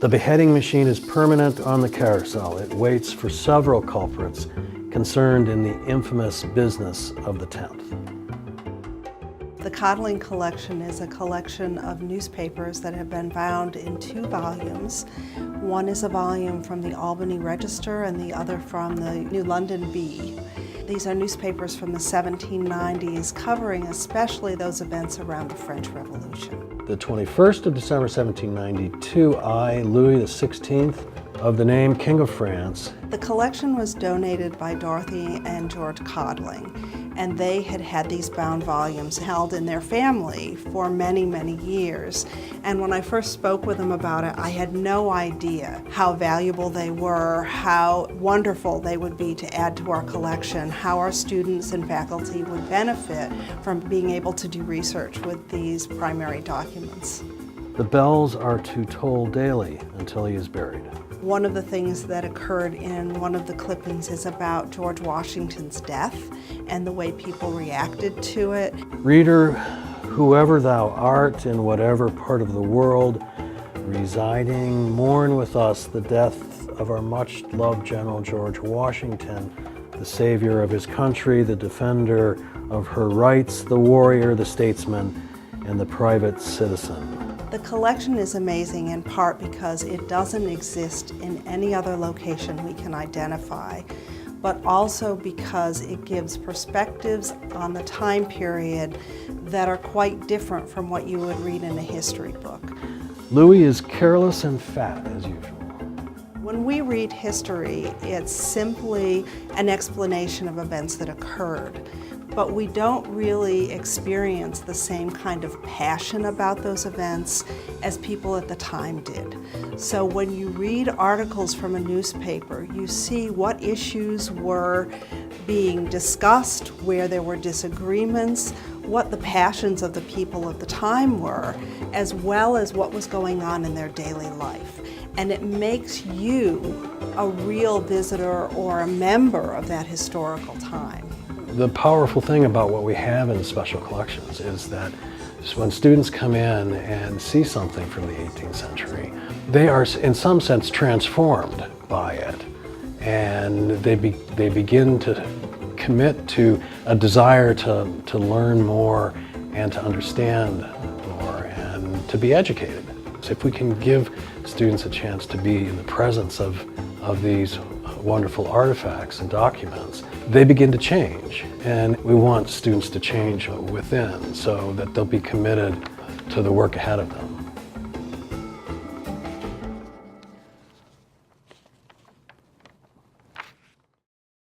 The beheading machine is permanent on the carousel. It waits for several culprits concerned in the infamous business of the 10th. The Codling Collection is a collection of newspapers that have been bound in 2 volumes. One is a volume from the Albany Register and the other from the New London Bee. These are newspapers from the 1790s, covering especially those events around the French Revolution. The 21st of December 1792, I, Louis XVI, of the name King of France. The collection was donated by Dorothy and George Codling, and they had had these bound volumes held in their family for many, many years. And when I first spoke with them about it, I had no idea how valuable they were, how wonderful they would be to add to our collection, how our students and faculty would benefit from being able to do research with these primary documents. The bells are to toll daily until he is buried. One of the things that occurred in one of the clippings is about George Washington's death and the way people reacted to it. Reader, whoever thou art in whatever part of the world residing, mourn with us the death of our much-loved General George Washington, the savior of his country, the defender of her rights, the warrior, the statesman, and the private citizen. The collection is amazing in part because it doesn't exist in any other location we can identify, but also because it gives perspectives on the time period that are quite different from what you would read in a history book. Louis is careless and fat, as usual. When we read history, it's simply an explanation of events that occurred. But we don't really experience the same kind of passion about those events as people at the time did. So when you read articles from a newspaper, you see what issues were being discussed, where there were disagreements, what the passions of the people of the time were, as well as what was going on in their daily life. And it makes you a real visitor or a member of that historical time. The powerful thing about what we have in special collections is that when students come in and see something from the 18th century, they are in some sense transformed by it, and they begin to commit to a desire to learn more and to understand more and to be educated. So if we can give students a chance to be in the presence of these wonderful artifacts and documents, they begin to change. And we want students to change within so that they'll be committed to the work ahead of them.